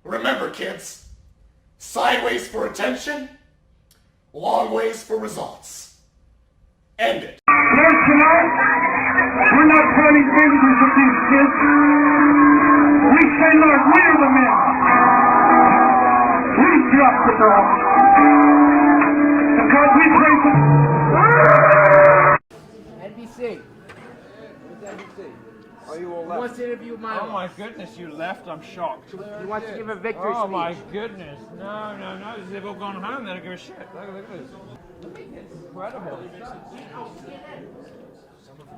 Remember, kids, sideways for attention, long ways for results. End it. Here tonight, we're not pointing fingers at these kids. We say, Lord, we're the men. We drop the ball. Because we pray for... NBC. Where's NBC? Are you all He left? wants to interview Milo. Oh my goodness, you left. I'm shocked. He wants to give a victory Oh speech. my goodness. No. They've all gone home. They don't give a shit. Look at this. It's incredible.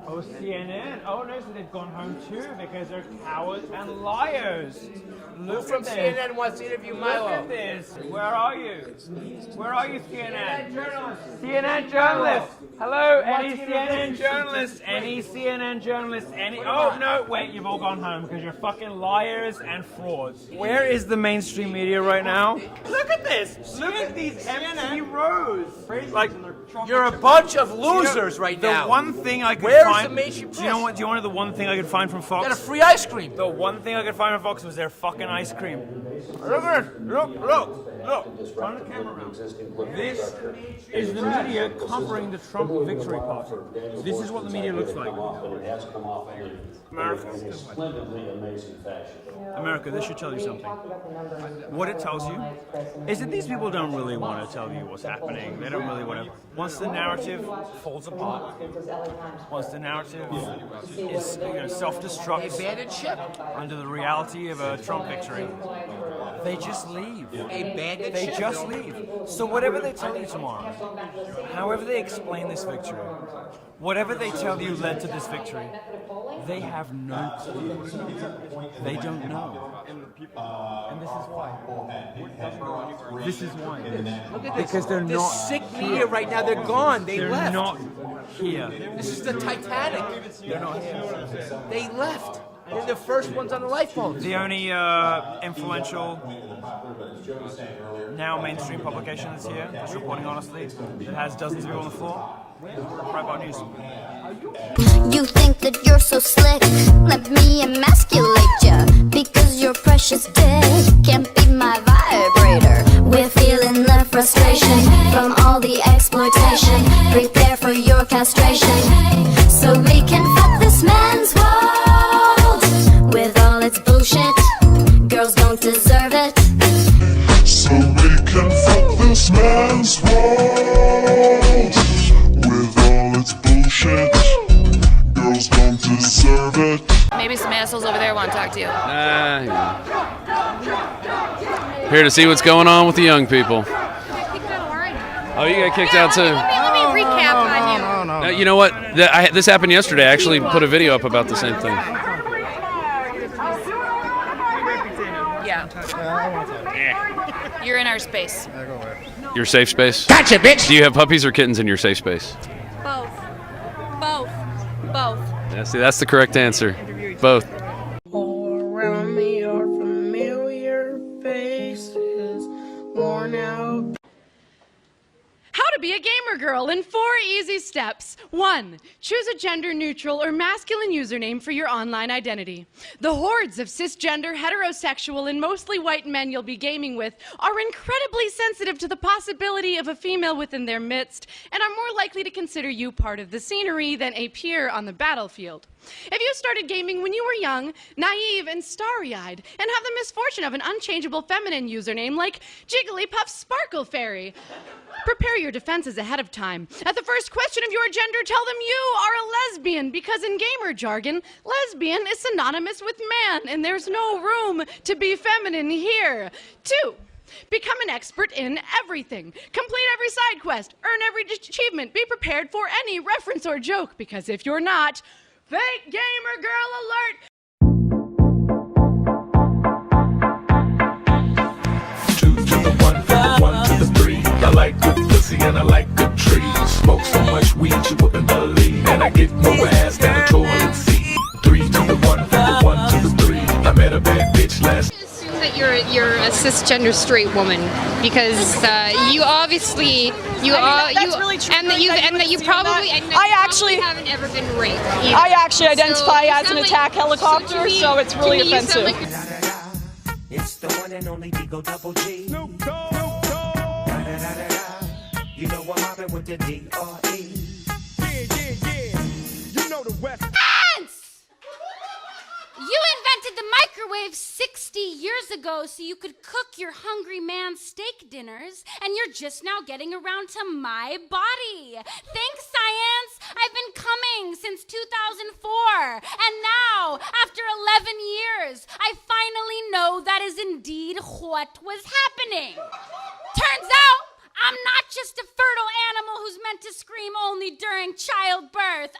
Oh, CNN. Oh no, so they've gone home too because they're cowards and liars. Look From at this. CNN wants to interview Milo. Look at this. Where are you? Where are you, CNN? CNN journalists. Hello, any CNN journalists? Any CNN journalists? Any? Oh no, wait, you've all gone home because you're fucking liars and frauds. Where is the mainstream media right now? Look at this. Look at these empty rows. Like You're a bunch of losers right now. The one thing I could Where's find. the mainstream Do you know what? Do you want to know the one thing I could find from Fox? Got a free ice cream. The one thing I could find from Fox was their fucking ice cream. Look at it. Look. Turn the camera around. This is the media covering the Trump victory party. This is what the media looks like. America, this should tell you something. What it tells you is that these people don't really want to tell you what's happening. They don't really want to. Once the narrative falls apart, once the narrative is self-destructs Abandoned ship. under the reality of a Trump victory, they just leave. Abandoned They ship. just leave. So whatever they tell you tomorrow, however they explain this victory, whatever they tell you led to this victory, they have no clue. They don't know. And this is why. This is why. Look at this. Because they're this not sick media right now. They're gone. They're left. not here. This is the Titanic. They're not here. They left. They're the first ones on the lifeboat. The only influential now mainstream publication that's here, that's reporting honestly, that has dozens of people on the floor, Breitbart News. You think that you're so slick, let me emasculate ya, because your precious dick can't be my vibrator. We're feeling the frustration from all the exploitation. Prepare for your castration, so we can fuck this man's world with all its bullshit. Girls don't deserve it. So we can fuck this man's world with all its bullshit. Girls don't deserve it. Maybe some assholes over there want to talk to you. Here to see what's going on with the young people. Oh, you got kicked out too. Let me recap on you. You know what? This happened yesterday. I actually put a video up about the same thing. Yeah. You're in our space. Your safe space? Gotcha, bitch. Do you have puppies or kittens in your safe space? Both. Both. Both. Yeah, see, that's the correct answer. Both. All around me are familiar faces, worn out. How to be a gamer girl in 4 easy steps. 1. Choose a gender-neutral or masculine username for your online identity. The hordes of cisgender, heterosexual, and mostly white men you'll be gaming with are incredibly sensitive to the possibility of a female within their midst and are more likely to consider you part of the scenery than a peer on the battlefield. If you started gaming when you were young, naive, and starry-eyed, and have the misfortune of an unchangeable feminine username like Jigglypuff Sparkle Fairy, prepare your defenses ahead of time. At the first question of your gender, tell them you are a lesbian, because in gamer jargon, lesbian is synonymous with man, and there's no room to be feminine here. 2. Become an expert in everything. Complete every side quest, earn every achievement, be prepared for any reference or joke, because if you're not, fake gamer girl alert! 2 to the 1, from the 1 to the 3. I like good pussy and I like good trees. Smoke so much weed you wouldn't believe, and I get more ass than a toilet seat. 3 to the 1, from the 1 to the 3. I met a bad bitch last. Assume that you're a cisgender straight woman because you obviously and that you probably haven't ever been raped. Either. I actually identify as an attack helicopter, so it's really offensive. It's the one and only Digo Double G. Snoop Dogg. Da-da-da-da-da. You know I'm mobbing with the D-R-E. Yeah. You know the West. Ants! You invented the microwave 60 years ago so you could cook your hungry man's steak dinners, and you're just now getting around to my body. Thanks, science. I've been coming since 2004, and now, after 11 years, I finally know that is indeed what was happening. Turns out, I'm not just a fertile animal who's meant to scream only during childbirth.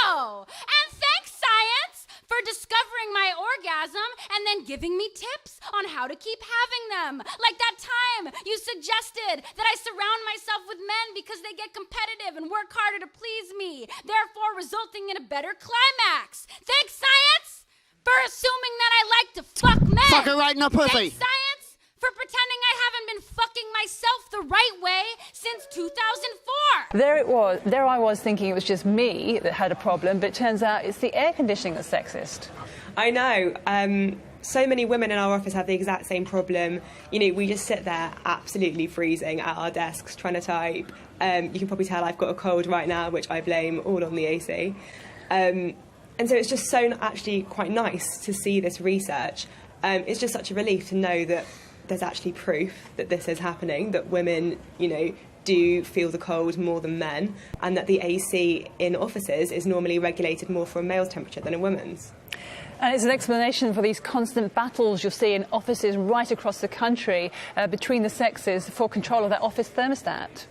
Oh! And thanks, science, for discovering my orgasm and then giving me tips on how to keep having them. Like that time you suggested that I surround myself with men because they get competitive and work harder to please me, therefore resulting in a better climax. Thanks, science, for assuming that I like to fuck men. Fuck her right in the pussy. Thanks, science, for pretending I haven't been fucking myself the right way since 2004. There it was. There I was thinking it was just me that had a problem, but it turns out it's the air conditioning that's sexist. I know. So many women in our office have the exact same problem. You know, we just sit there absolutely freezing at our desks trying to type. You can probably tell I've got a cold right now, which I blame all on the AC. And so it's just so actually quite nice to see this research. It's just such a relief to know that there's actually proof that this is happening, that women, you know, do feel the cold more than men, and that the AC in offices is normally regulated more for a male's temperature than a woman's. And it's an explanation for these constant battles you'll see in offices right across the country between the sexes for control of that office thermostat.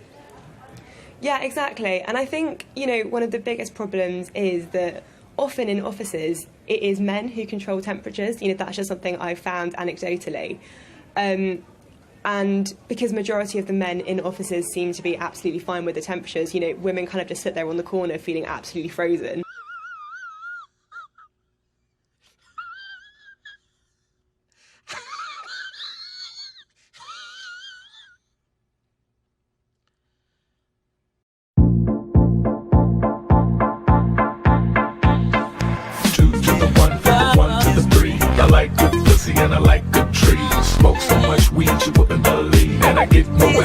Yeah, exactly. And I think, you know, one of the biggest problems is that often in offices it is men who control temperatures. You know, that's just something I've found anecdotally. And because majority of the men in offices seem to be absolutely fine with the temperatures, you know, women kind of just sit there on the corner feeling absolutely frozen. And I like good trees. Smoke so much weed you wouldn't believe. And I get more